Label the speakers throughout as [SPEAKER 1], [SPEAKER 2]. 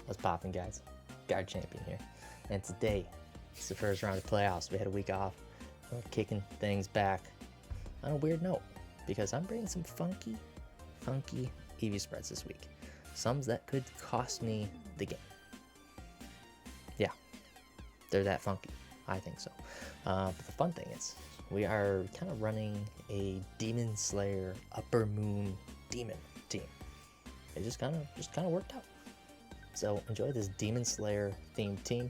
[SPEAKER 1] What's poppin', guys? Guard Champion here. And today, it's the first round of playoffs. We had a week off. We're kicking things back on a weird note because I'm bringing some funky EV spreads this week. Some that could cost me the game. Yeah, they're that funky. I think so. But the fun thing is, we are kind of running a Demon Slayer Upper Moon Demon team. It just kind of worked out. So enjoy this Demon Slayer themed team.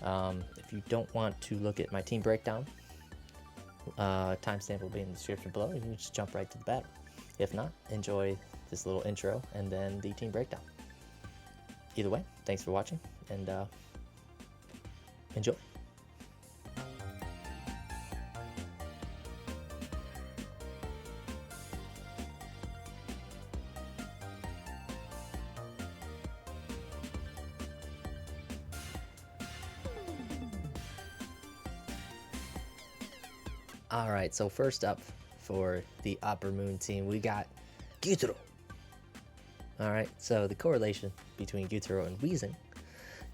[SPEAKER 1] If you don't want to look at my team breakdown, timestamp will be in the description below. You can just jump right to the battle. If not, enjoy this little intro and then the team breakdown. Either way, thanks for watching and enjoy. Alright, so first up for the Upper Moon team, we got Gyutaro. Alright, so the correlation between Gyutaro and Weezing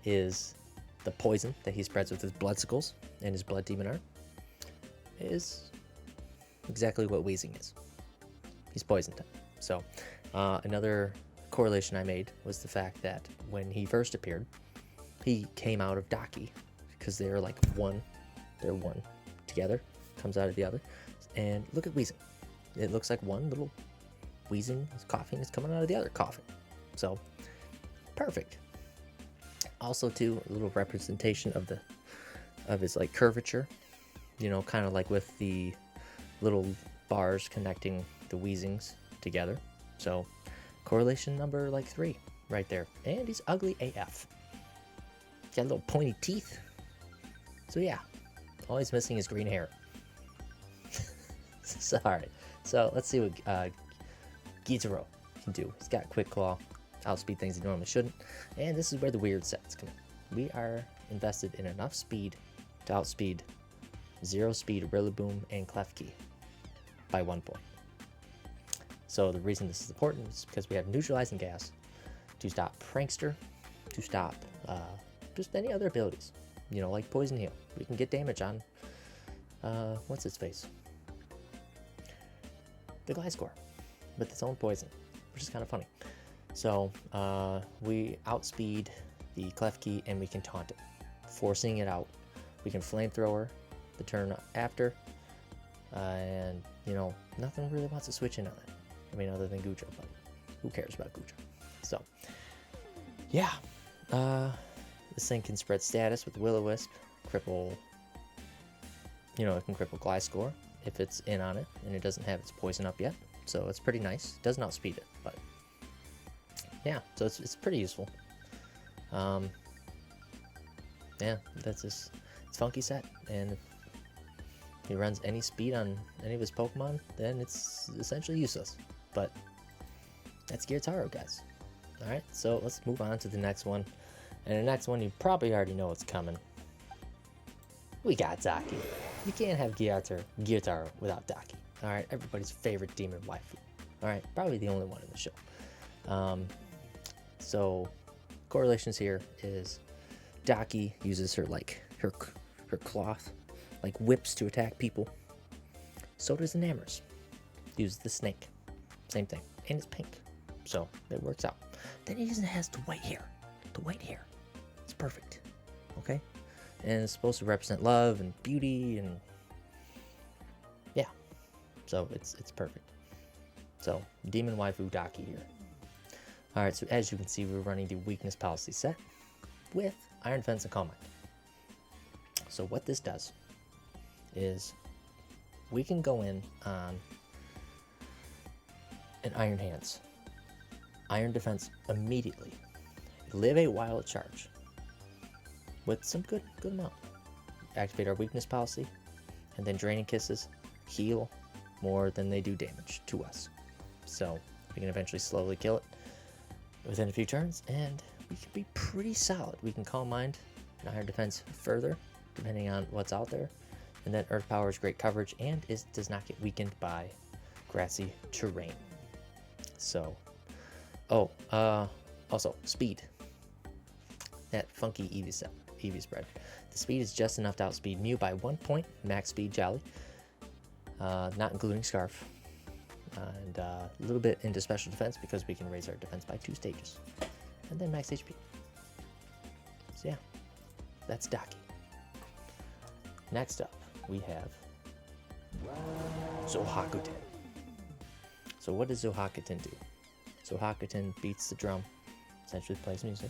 [SPEAKER 1] is the poison that he spreads with his Bloodsickles and his Blood Demon art is exactly what Weezing is. He's poison type. So, another correlation I made was the fact that when he first appeared, he came out of Daki because they're like one. They're one together. Comes out of the other, and look at Weezing. It looks like one little Weezing is coughing is coming out of the other coughing. So perfect. Also too, a little representation of his like curvature, you know, kind of like with the little bars connecting the Weezings together. So correlation number like 3 right there. And he's ugly AF. Got little pointy teeth. So yeah, all he's missing is green hair. Sorry. So let's see what Gyutaro can do. He's got Quick Claw, outspeed things he normally shouldn't, and this is where the weird sets come in. We are invested in enough speed to outspeed Zero Speed, Rillaboom, and Klefki by 1 point. So the reason this is important is because we have Neutralizing Gas to stop Prankster, to stop just any other abilities, you know, like Poison Heal. We can get damage on what's its face? The Gliscor with its own poison, which is kind of funny. So we outspeed the Klefki and we can taunt it, forcing it out. We can flamethrower the turn after, and you know, nothing really wants to switch in on it. I mean, other than Gujo, but who cares about Gujo? So yeah, this thing can spread status with Will-O-Wisp, cripple. You know, it can cripple Gliscor if it's in on it, and it doesn't have its poison up yet, so it's pretty nice. It doesn't outspeed it, but yeah, so it's pretty useful. Yeah, that's his funky set, and if he runs any speed on any of his Pokemon, then it's essentially useless. But that's Gyutaro, guys. Alright, so let's move on to the next one, and the next one you probably already know what's coming. We got Daki. You can't have Gyutaro without Daki. Alright, everybody's favorite demon waifu. Alright, probably the only one in the show. So, correlations here is Daki uses her cloth, like whips to attack people. So does Enamorous. Uses the snake. Same thing. And it's pink. So, it works out. Then he has the white hair. The white hair. It's perfect. Okay? And it's supposed to represent love and beauty, and yeah, so it's perfect. So Demon Waifu Daki here. Alright, so as you can see, we're running the Weakness Policy set with Iron Fence and Calm Mind. So what this does is we can go in on an Iron Hands, Iron Defense immediately, live a wild charge with some good amount. Activate our Weakness Policy, and then Draining Kisses heal more than they do damage to us. So we can eventually slowly kill it within a few turns, and we can be pretty solid. We can Calm Mind and Iron Defense further, depending on what's out there. And then Earth Power is great coverage, and does not get weakened by grassy terrain. So, also speed. that funky Eevee spread. The speed is just enough to outspeed Mew by 1 point, max speed Jolly, not including Scarf, and a little bit into special defense because we can raise our defense by 2 stages, and then max HP. So yeah, that's Daki. Next up, we have Zohakuten. So what does Zohakuten do? Zohakuten beats the drum, essentially plays music,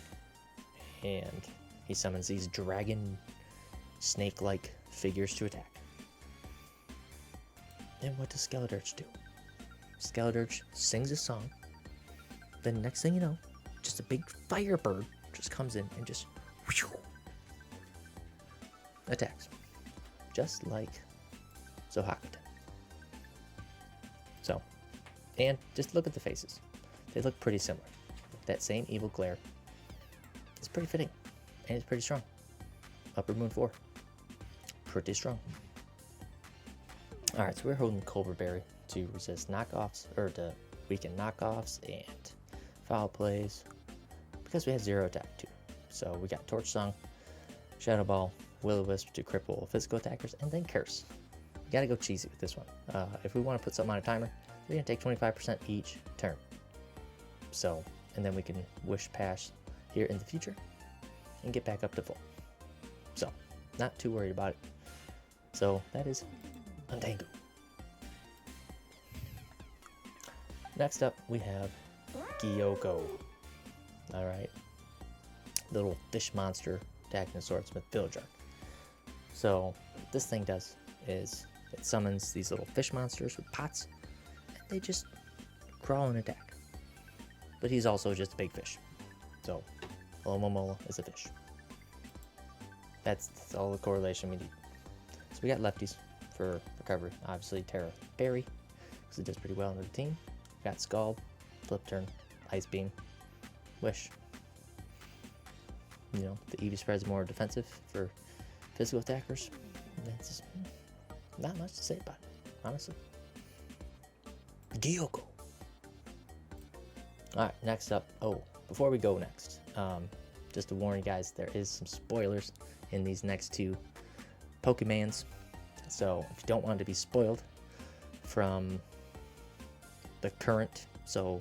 [SPEAKER 1] and he summons these dragon snake-like figures to attack. And what does Skeledirge do? Skeledirge sings a song, then next thing you know, just a big firebird just comes in and just whew, attacks. Just like Zohakuten. So, and just look at the faces. They look pretty similar. That same evil glare. It's pretty fitting, and it's pretty strong. Upper Moon 4. Pretty strong. Alright, so we're holding Culver Berry to resist knockoffs, or to weaken knockoffs and foul plays, because we have 0 attack too. So we got Torch Song, Shadow Ball, Will-O-Wisp to cripple physical attackers, and then Curse. You gotta go cheesy with this one. If we want to put something on a timer, we're gonna take 25% each turn. So, and then we can wish pass here in the future and get back up to full. So, not too worried about it. So that is Untangle. Next up, we have Gyoko. Alright. Little fish monster attacking the Swordsmith Villager. So, what this thing does is it summons these little fish monsters with pots, and they just crawl and attack. But he's also just a big fish. So, Alomomola is a fish. That's all the correlation we need. So we got lefties for recovery. Obviously, Terra Berry, because it does pretty well under the team. We got Scald, Flip Turn, Ice Beam, Wish. You know, the Eevee spread is more defensive for physical attackers. That's just not much to say about it, honestly. Gyoko. Alright, next up. Oh, before we go next, just to warn you guys, there is some spoilers in these next 2 Pokemans. So if you don't want to be spoiled from the current, so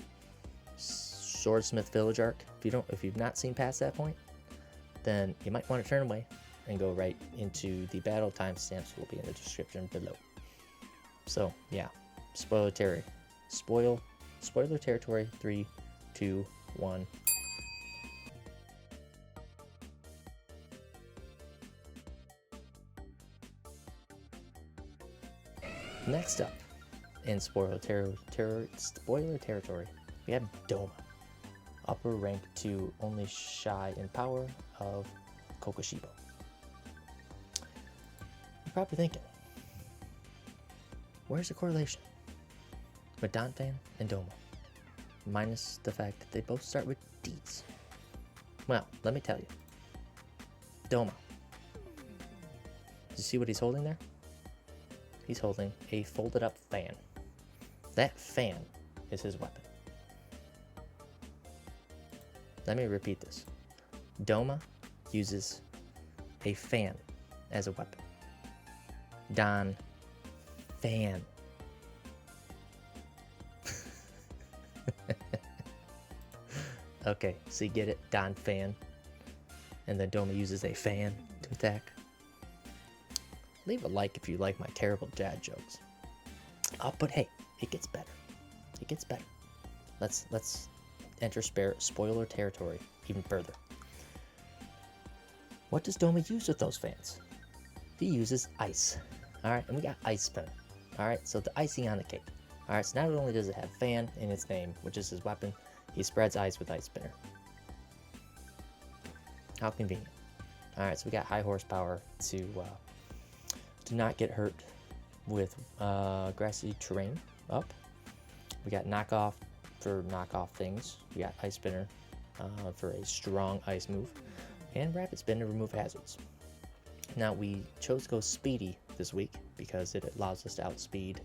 [SPEAKER 1] Swordsmith Village arc, if you've not seen past that point, then you might want to turn away and go right into the battle. Timestamps will be in the description below. So yeah, spoiler territory. 3, 2, 1. Next up, in spoiler territory, we have Doma. Upper rank 2, only shy in power of Kokushibo. You're probably thinking, where's the correlation with Donphan and Doma? Minus the fact that they both start with D's. Well, let me tell you. Doma. You see what he's holding there? He's holding a folded up fan. That fan is his weapon. Let me repeat this. Doma uses a fan as a weapon. Don Fan. Okay, so you get it? Don Fan. And then Doma uses a fan to attack. Leave a like if you like my terrible dad jokes. But hey, it gets better. It gets better. Let's enter spoiler territory even further. What does Doma use with those fans? He uses ice. Alright, and we got Ice Spinner. Alright, so the icing on the cake. Alright, so not only does it have fan in its name, which is his weapon, he spreads ice with Ice Spinner. How convenient. Alright, so we got high horsepower to not get hurt with grassy terrain up. We got knockoff for knockoff things. We got Ice Spinner for a strong ice move. And Rapid Spin to remove hazards. Now we chose to go speedy this week because it allows us to outspeed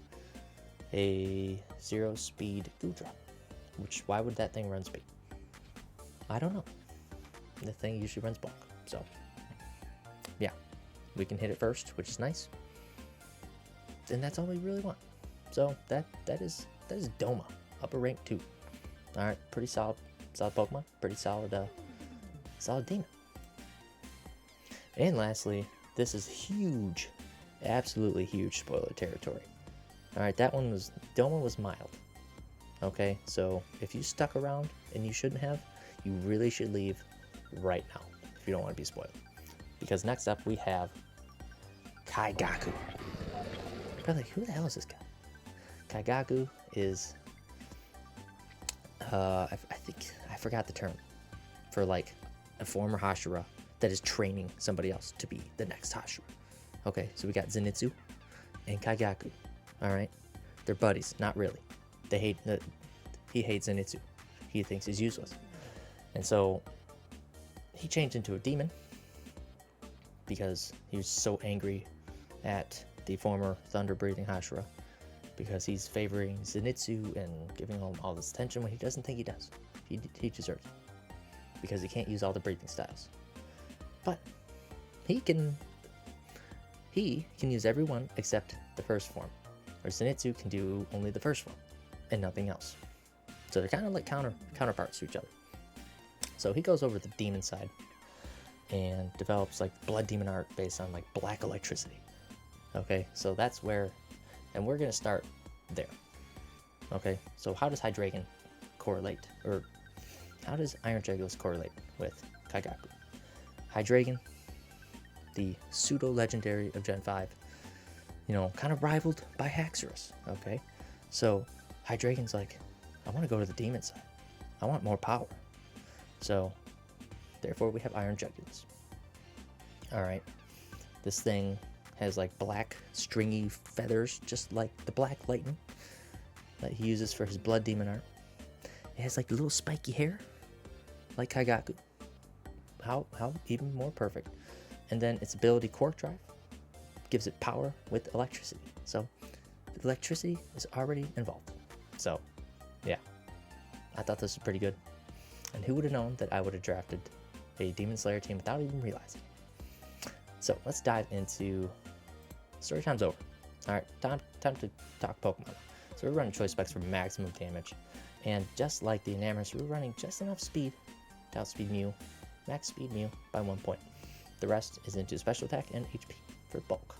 [SPEAKER 1] a 0 speed Goodra. Which, why would that thing run speed? I don't know. The thing usually runs bulk. So, yeah. We can hit it first, which is nice. And that's all we really want. So, that is Doma. Upper rank 2. Alright, pretty solid Pokemon. Pretty solid demon. And lastly, this is huge. Absolutely huge spoiler territory. Alright, Doma was mild. Okay, so if you stuck around and you shouldn't have, you really should leave right now if you don't want to be spoiled. Because next up we have Kaigaku. Probably, who the hell is this guy? Kaigaku is, I think, I forgot the term, for like a former Hashira that is training somebody else to be the next Hashira. Okay, so we got Zenitsu and Kaigaku. Alright, they're buddies, not really. He hates Zenitsu. He thinks he's useless. And so he changed into a demon because he was so angry at the former thunder-breathing Hashira because he's favoring Zenitsu and giving him all this attention when he doesn't think he does. He deserves it because he can't use all the breathing styles. But he can use every one except the first form, or Zenitsu can do only the first form and nothing else. So they're kind of like counterparts to each other. So he goes over to the demon side and develops like blood demon art based on like black electricity. Okay, so that's where, and we're gonna start there. Okay, so how does Hydreigon correlate, or how does Iron Jugulis correlate with Kaigaku? Hydreigon, the pseudo-legendary of Gen 5, you know, kind of rivaled by Haxorus. Okay, so Hydreigon's like, I want to go to the demon side. I want more power. So, therefore, we have Iron Jugulis. Alright. This thing has like black, stringy feathers, just like the Black Lightning that he uses for his blood demon art. It has like little spiky hair, like Kaigaku. How even more perfect. And then its ability, Quark Drive, gives it power with electricity. So, electricity is already involved. So, yeah, I thought this was pretty good. And who would have known that I would have drafted a Demon Slayer team without even realizing? So let's dive into story time's over. All right, time to talk Pokemon. So we're running choice specs for maximum damage, and just like the Enamorous, we're running just enough speed to outspeed Mew, max speed Mew by 1 point. The rest is into special attack and HP for bulk.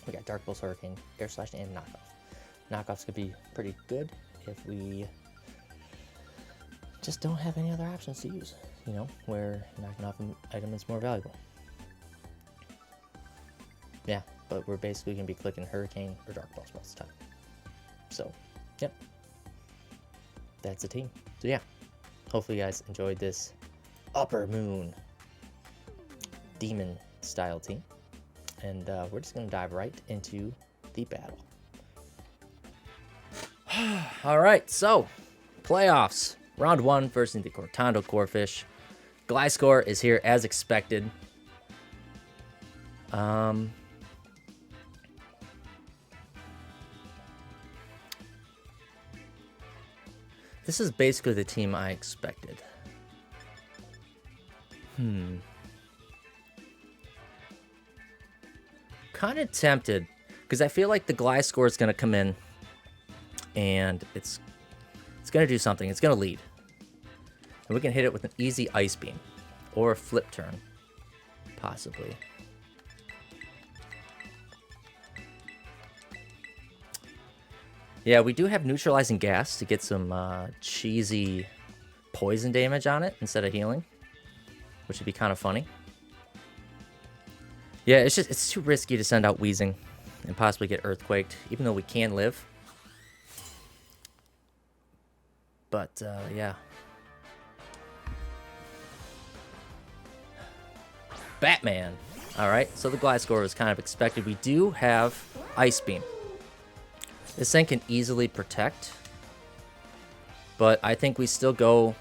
[SPEAKER 1] We got Dark Pulse, Hurricane, Air Slash, and Knockoff. Knockoffs could be pretty good if we just don't have any other options to use, you know, where knocking off an item is more valuable. Yeah, but we're basically going to be clicking Hurricane or Dark Pulse most of the time. So, yep. That's the team. So yeah, hopefully you guys enjoyed this Upper Moon Demon style team. And we're just going to dive right into the battle. Alright, so, playoffs. Round 1 versus the Cortando Corphish. Gliscor is here as expected. This is basically the team I expected. Kind of tempted, because I feel like the Gliscor is going to come in and it's going to do something. It's going to lead. And we can hit it with an easy Ice Beam or a Flip Turn, possibly. Yeah, we do have Neutralizing Gas to get some cheesy poison damage on it instead of healing, which would be kind of funny. Yeah, it's too risky to send out Wheezing and possibly get Earthquaked, even though we can live. But, yeah. Batman. Alright, so the Gliscor was kind of expected. We do have Ice Beam. This thing can easily protect, but I think we still go...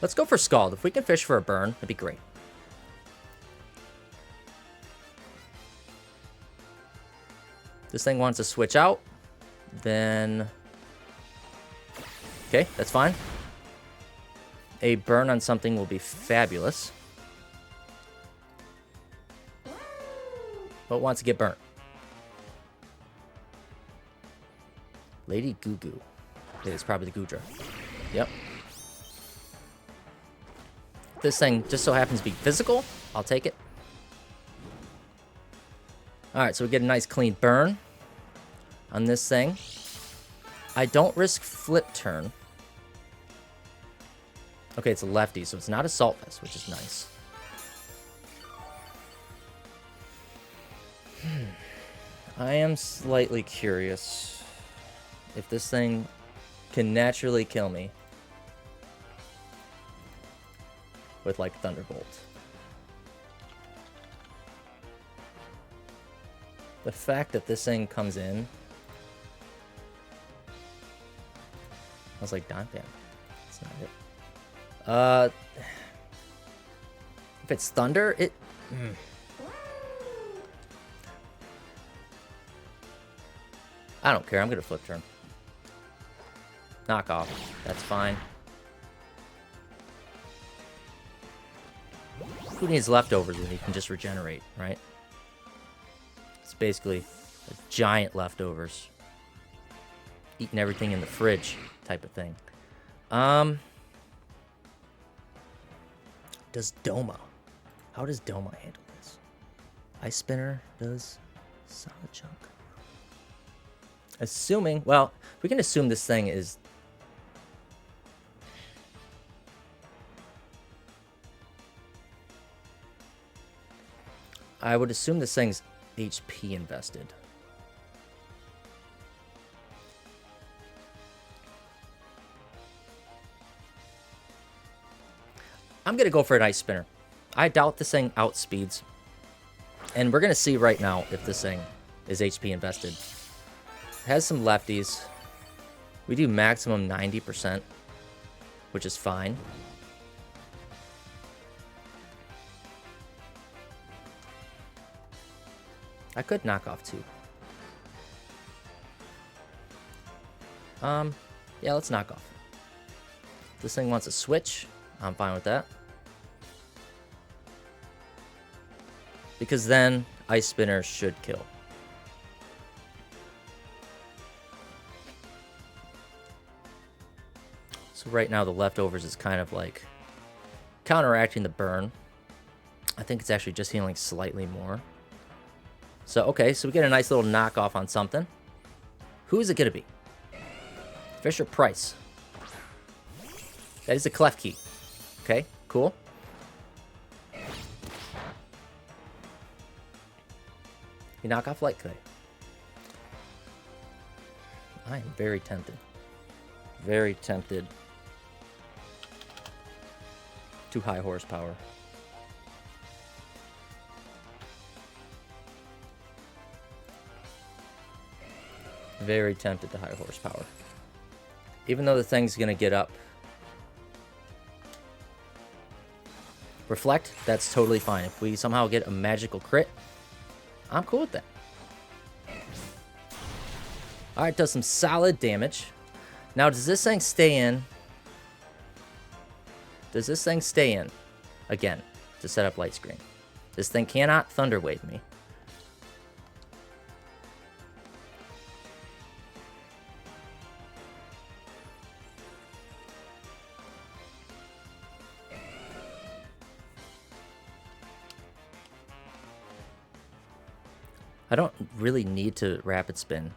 [SPEAKER 1] Let's go for Scald. If we can fish for a burn, that'd be great. This thing wants to switch out, then... Okay, that's fine.
[SPEAKER 2] A burn on something will be fabulous. But wants to get burnt. Lady Goo Goo. It's probably the Goodra. Yep. This thing just so happens to be physical. I'll take it. Alright, so we get a nice clean burn on this thing. I don't risk flip turn. Okay, it's a lefty, so it's not Assault Vest, which is nice. I am slightly curious if this thing can naturally kill me with, like, Thunderbolt. The fact that this thing comes in, I was like, Don Bam. That's not it. If it's Thunder, it... I don't care. I'm going to flip turn. Knock off. That's fine. Who needs leftovers when you can just regenerate, right? It's basically a giant leftovers. Eating everything in the fridge type of thing. Does Doma? How does Doma handle this? Ice Spinner does solid chunk. Assuming, well, we can assume this thing is... I would assume this thing's HP invested. I'm going to go for an Ice Spinner. I doubt this thing outspeeds. And we're going to see right now if this thing is HP invested. It has some lefties. We do maximum 90%, which is fine. I could knock off two. Yeah, let's knock off. If this thing wants a switch, I'm fine with that. Because then Ice Spinner should kill. So right now the leftovers is kind of like counteracting the burn. I think it's actually just healing slightly more. So, okay, so we get a nice little knockoff on something. Who is it going to be? Fisher Price. That is a Clef Key. Okay, cool. You knock off Light Clay. I am very tempted. Very tempted. Too high horsepower. Very tempted to high horsepower. Even though the thing's going to get up. Reflect, that's totally fine. If we somehow get a magical crit, I'm cool with that. Alright, does some solid damage. Now, does this thing stay in? Does this thing stay in? Again, to set up light screen. This thing cannot Thunder Wave me. I don't really need to rapid spin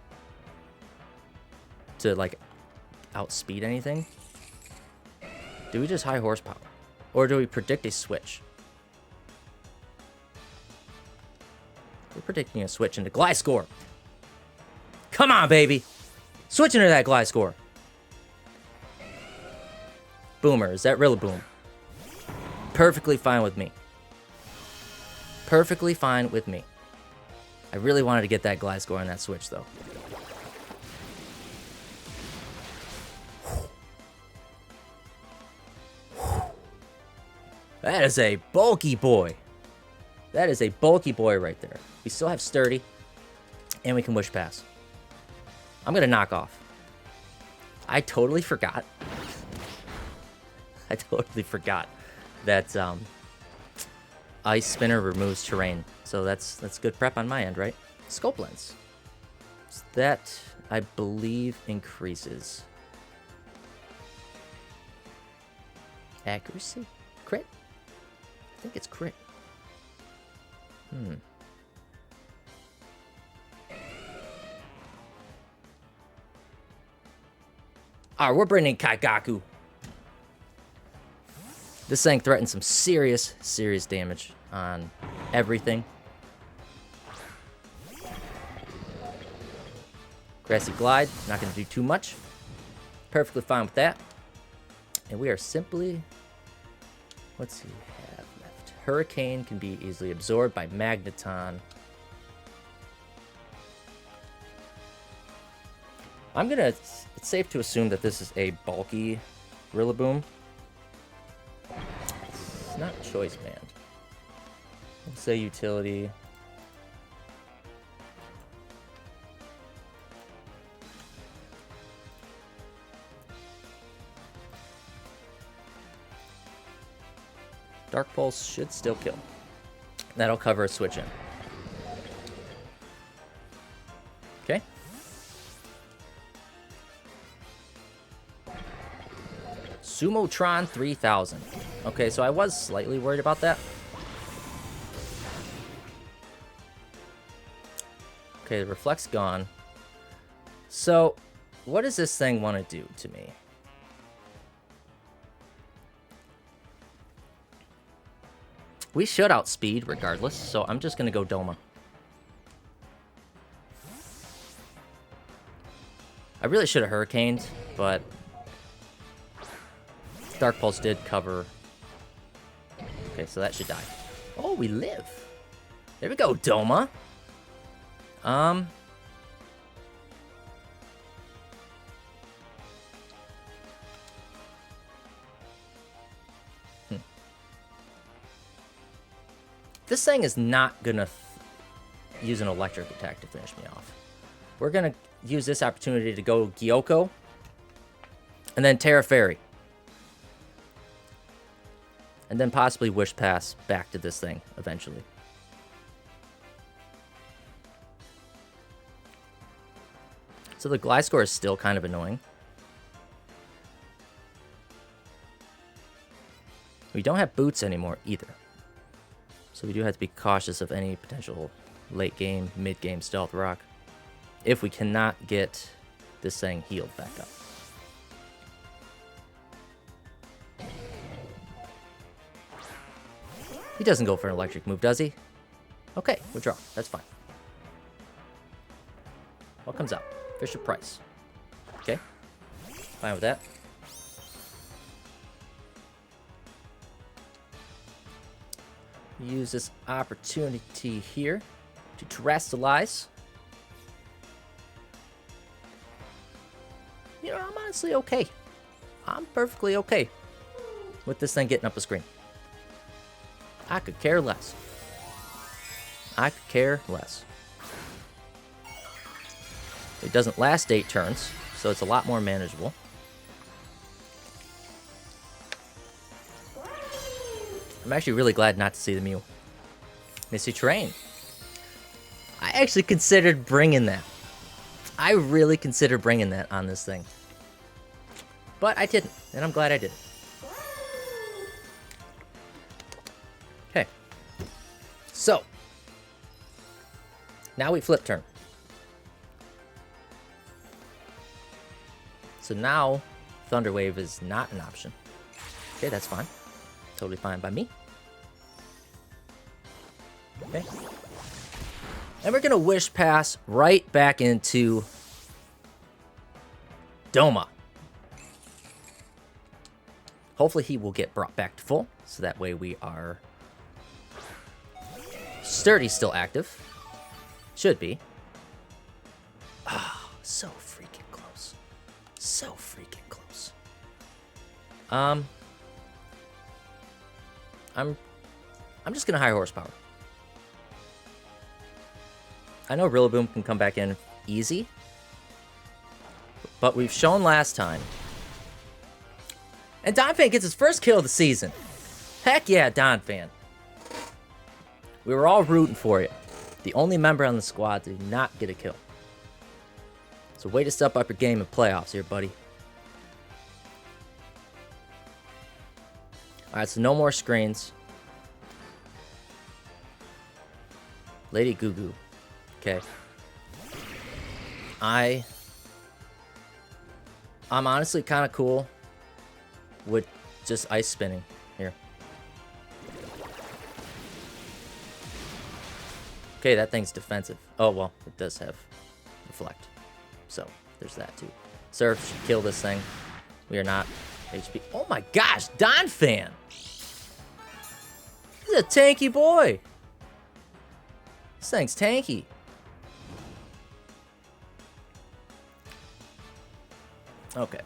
[SPEAKER 2] to, like, outspeed anything. Do we just high horsepower? Or do we predict a switch? We're predicting a switch into Gliscor. Come on, baby! Switch into that Gliscor. Boomer, is that Rillaboom? Perfectly fine with me. Perfectly fine with me. I really wanted to get that Gliscor on that switch, though. That is a bulky boy. That is a bulky boy right there. We still have Sturdy, and we can Wish Pass. I'm going to knock off. I totally forgot. I totally forgot that Ice Spinner removes terrain. So that's good prep on my end, right? Scope Lens. So that, I believe, increases accuracy? Crit? I think it's crit. Alright, we're bringing in Kaigaku. This thing threatens some serious damage on everything. Grassy Glide, not going to do too much. Perfectly fine with that. And we are simply... What's he have left? Hurricane can be easily absorbed by Magneton. I'm going to... It's safe to assume that this is a bulky Rillaboom. It's not Choice Band. We'll say utility. Dark Pulse should still kill. That'll cover a switch in. Okay. Sumotron 3000. Okay, so I was slightly worried about that. Okay, the Reflect's gone. So, what does this thing want to do to me? We should outspeed regardless, so I'm just going to go Doma. I really should have Hurricaned, but Dark Pulse did cover. Okay, so that should die. Oh, we live. There we go, Doma. This thing is not gonna use an electric attack to finish me off. We're gonna use this opportunity to go Gyoko and then Terra Fairy. And then possibly Wish Pass back to this thing eventually. So the Gliscor is still kind of annoying. We don't have Boots anymore either. So we do have to be cautious of any potential late game, mid game Stealth Rock. If we cannot get this thing healed back up. He doesn't go for an electric move, does he? Okay, withdraw. That's fine. What comes out? Fisher Price. Okay. Fine with that. Use this opportunity here to terrestrialize. You know, I'm honestly okay. I'm perfectly okay with this thing getting up a screen. I could care less. I could care less. It doesn't last 8 turns, so it's a lot more manageable. I'm actually really glad not to see the Mew. Misty Terrain. I actually considered bringing that. I really considered bringing that on this thing. But I didn't, and I'm glad I did. Okay. So. Now we flip turn. So now, Thunder Wave is not an option. Okay, that's fine. Totally fine by me. Okay. And we're going to Wish Pass right back into Doma. Hopefully he will get brought back to full, so that way we are... Sturdy's still active. Should be. Oh, so freaking close. So freaking close. I'm just gonna high horsepower. I know Rillaboom can come back in easy, but we've shown last time, And Donphan gets his first kill of the season. Heck yeah, Donphan. We were all rooting for you. The only member on the squad to not get a kill. So way to step up your game in playoffs here, buddy. Alright, so no more screens. Lady Goo Goo. Okay. I'm honestly kind of cool with just ice spinning here. Okay, that thing's defensive. Oh, well, it does have reflect. So, there's that too. Surf should kill this thing. We are not HP. Oh my gosh, Donphan! He's a tanky boy. This thing's tanky. Okay.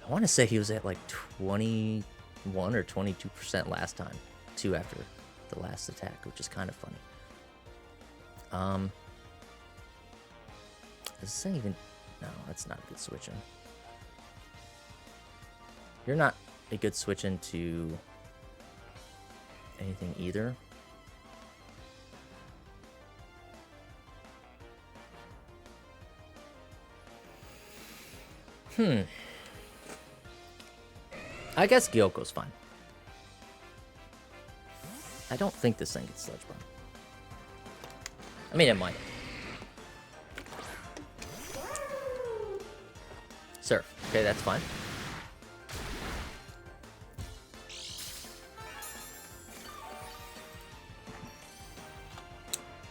[SPEAKER 2] I want to say he was at like 21 or 22% last time, too, after the last attack, which is kind of funny. Is this thing even... No, that's not a good switch-in. You're not a good switch-in to anything either. I guess Gyoko's fine. I don't think this thing gets Sludge Bomb. I mean, it might. Surf. Okay, that's fine.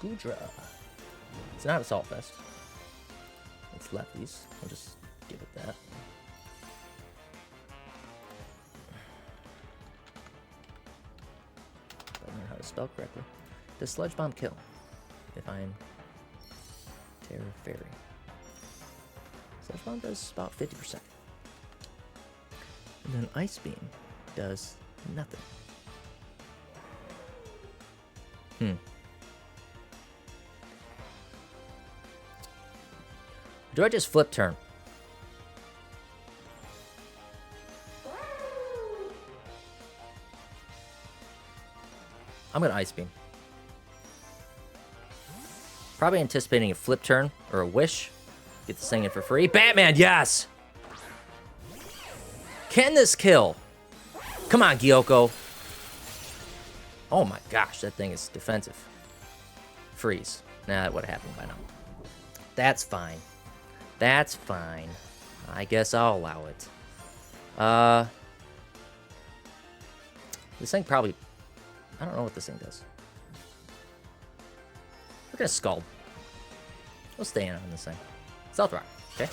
[SPEAKER 2] Goodra. It's not Assault Vest. It's lefties. I'll just give it that. If I learn how to spell correctly. Does Sludge Bomb kill if I'm Terra Fairy? Sludge Bomb does about 50%. And then Ice Beam does nothing. Do I just flip turn? I'm gonna Ice Beam. Probably anticipating a flip turn or a wish. Get this thing in for free. Batman, yes! Can this kill? Come on, Gyoko. Oh my gosh, that thing is defensive. Freeze. Nah, that would have happened by now. That's fine. That's fine. I guess I'll allow it. This thing probably... I don't know what this thing does. We're gonna Scald. We'll stay in on this thing. Stealth Rock, okay?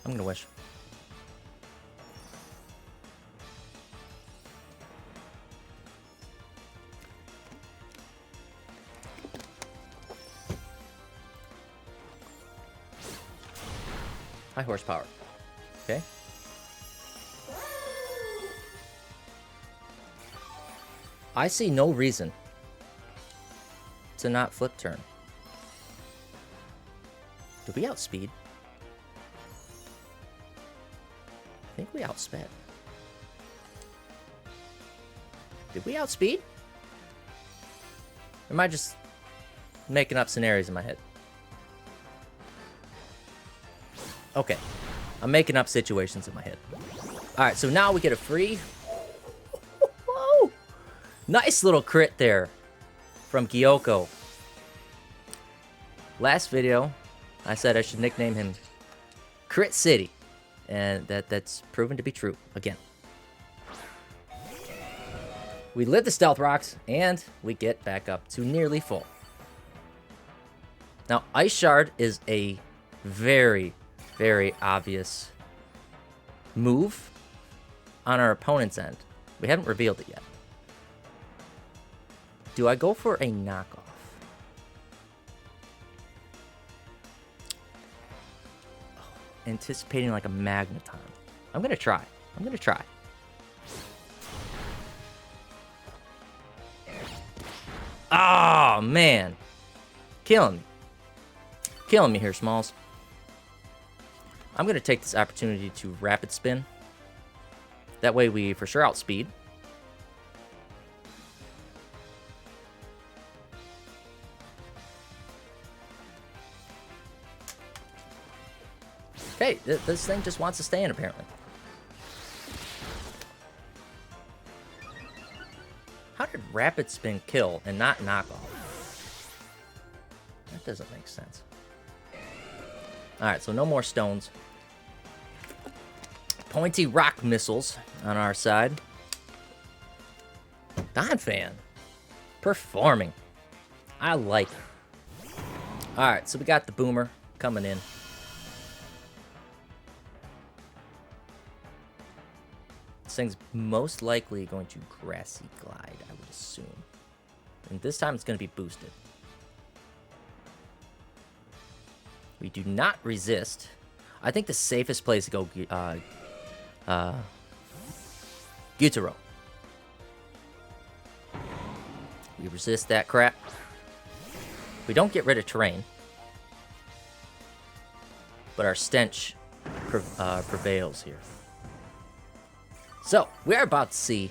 [SPEAKER 2] I'm gonna wish. High horsepower. Okay. I see no reason to not flip turn. Did we outspeed? I think we outsped. Did we outspeed? Or am I just making up scenarios in my head? Okay. I'm making up situations in my head. Alright, so now we get a free... Whoa! Nice little crit there from Gyoko. Last video, I said I should nickname him Crit City. And that's proven to be true again. We live the Stealth Rocks, and we get back up to nearly full. Now, Ice Shard is a very, very obvious move on our opponent's end. We haven't revealed it yet. Do I go for a knockoff? anticipating like a Magneton. I'm going to try. I'm going to try. Oh, man. Killing me. Killing me here, Smalls. I'm going to take this opportunity to Rapid Spin. That way we for sure outspeed. Okay, this thing just wants to stay in, apparently. How did Rapid Spin kill and not knock off? That doesn't make sense. Alright, so no more stones. Pointy rock missiles on our side. Donphan. Performing. I like it. Alright, so we got the Boomer coming in. This thing's most likely going to Grassy Glide, I would assume. And this time it's going to be boosted. We do not resist. I think the safest place to go Gyutaro. We resist that crap. We don't get rid of terrain. But our stench prevails here. So, we're about to see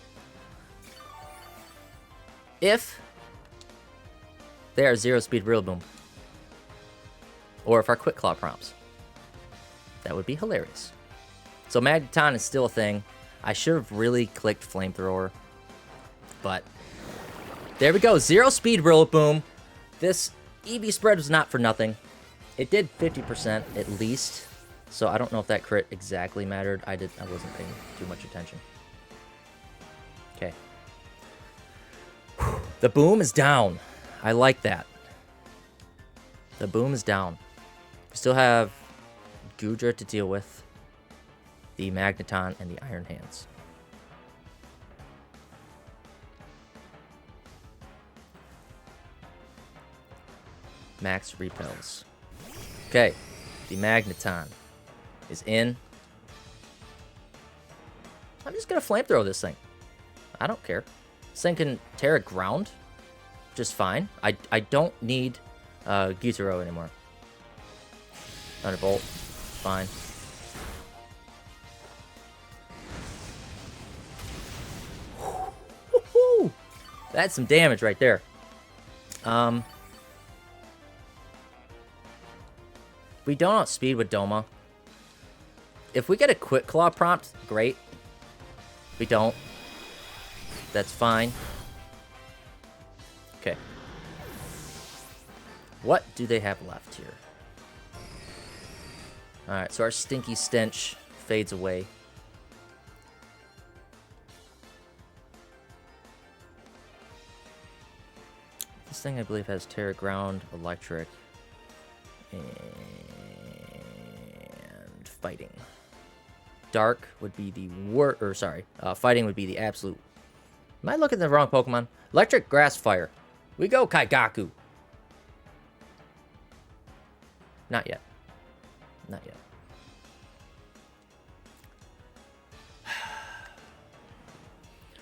[SPEAKER 2] if they are zero-speed Rillaboom. Or if our Quick Claw prompts. That would be hilarious. So Magneton is still a thing. I should have really clicked Flamethrower. But there we go. Zero speed Rillaboom. This EV spread was not for nothing. It did 50% at least. So I don't know if that crit exactly mattered. I wasn't paying too much attention. Okay. The boom is down. I like that. The boom is down. We still have Goodra to deal with, the Magneton, and the Iron Hands. Max repels. Okay, the Magneton is in. I'm just gonna Flamethrower this thing. I don't care. This thing can Terra Ground just fine. I don't need Gyutaro anymore. Thunderbolt, fine. Woo-hoo! That's some damage right there. We don't outspeed with Doma. If we get a Quick Claw prompt, great. We don't. That's fine. Okay. What do they have left here? Alright, so our Stinky Stench fades away. This thing, I believe, has Terra Ground, Electric, and Fighting. Dark would be the Fighting would be the absolute. Am I looking at the wrong Pokemon? Electric, Grass, Fire. We go, Kaigaku. Not yet. Not yet.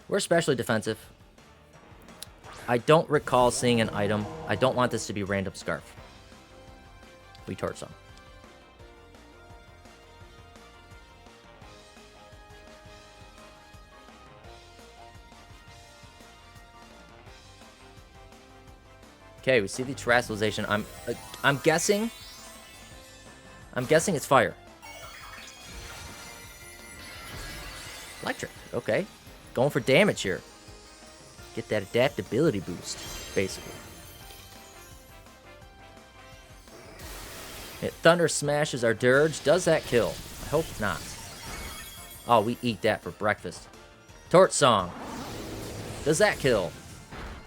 [SPEAKER 2] We're especially defensive. I don't recall seeing an item. I don't want this to be Random Scarf. We Torch Song. Okay, we see the Terrestrialization. I'm guessing. I'm guessing it's Fire. Electric. Okay. Going for damage here. Get that adaptability boost, basically. It Thunder Smashes our Dirge. Does that kill? I hope not. Oh, we eat that for breakfast. Torch Song. Does that kill?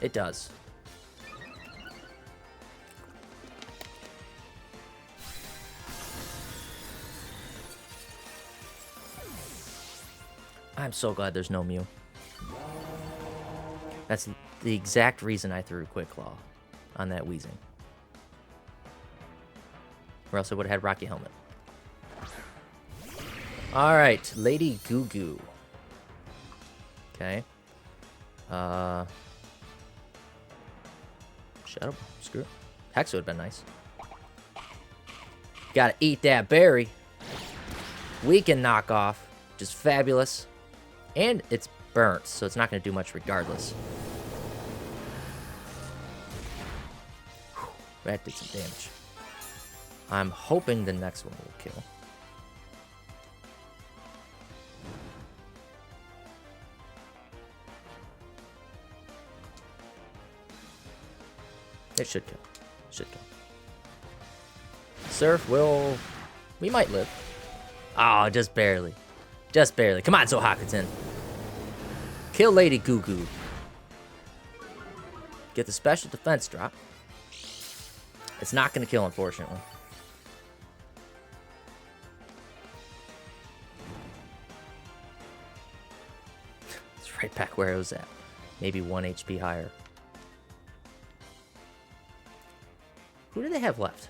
[SPEAKER 2] It does. I'm so glad there's no Mew. That's the exact reason I threw Quick Claw on that Weezing. Or else I would have had Rocky Helmet. All right, Lady Goo Goo. Okay. Shadow. Screw it. Hex would have been nice. Gotta eat that berry. We can knock off. Just fabulous. And it's burnt, so it's not going to do much regardless. Whew, that did some damage. I'm hoping the next one will kill. It should kill. Should kill. Surf will... We might live. Oh, just barely. Just barely. Come on, Zohakutin. Kill Lady Goo Goo. Get the special defense drop. It's not going to kill, unfortunately. It's right back where it was at. Maybe 1 HP higher. Who do they have left?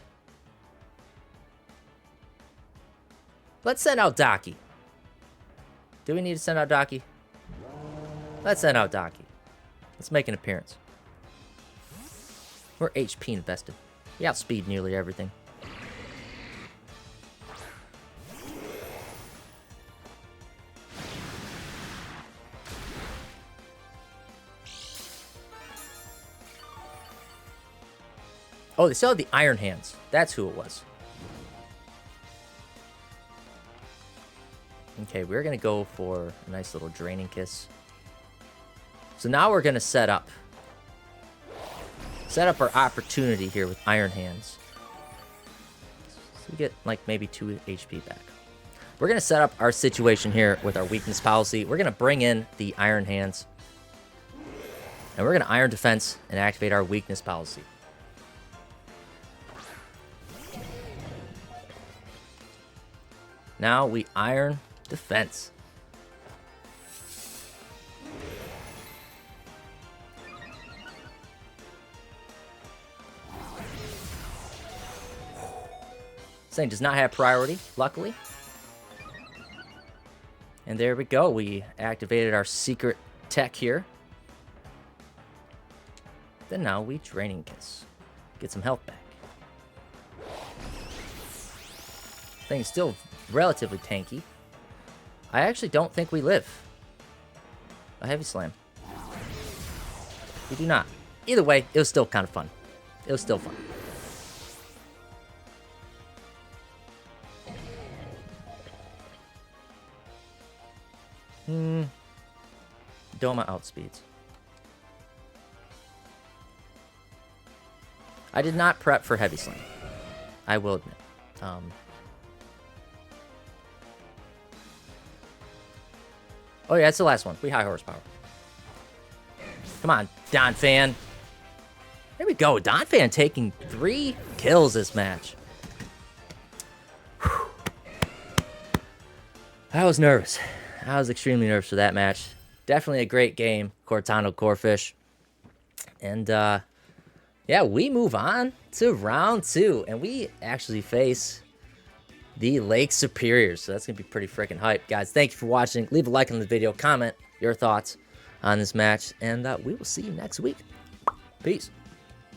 [SPEAKER 2] Let's send out Daki. Do we need to send out Daki? Let's send out Daki. Let's make an appearance. We're HP invested. We outspeed nearly everything. Oh, they still have the Iron Hands. That's who it was. Okay, we're going to go for a nice little Draining Kiss. So now we're going to set up our opportunity here with Iron Hands. So we get like maybe 2 HP back. We're going to set up our situation here with our weakness policy. We're going to bring in the Iron Hands. And we're going to Iron Defense and activate our weakness policy. Now we Iron Defense. This thing does not have priority, luckily. And there we go. We activated our secret tech here. Then now we Draining Kiss. Get some health back. Thing's still relatively tanky. I actually don't think we live. A Heavy Slam. We do not. Either way, it was still kind of fun. It was still fun. Doma outspeeds. I did not prep for Heavy Slam. I will admit. Oh yeah, it's the last one. We high horsepower. Come on, Donphan. There we go. Donphan taking 3 kills this match. Whew. I was nervous. I was extremely nervous for that match. Definitely a great game, Cortando Corphish. And yeah, we move on to round 2, and we actually face the Lake Superiors. So that's going to be pretty freaking hype. Guys, thank you for watching. Leave a like on the video. Comment your thoughts on this match. And we will see you next week. Peace.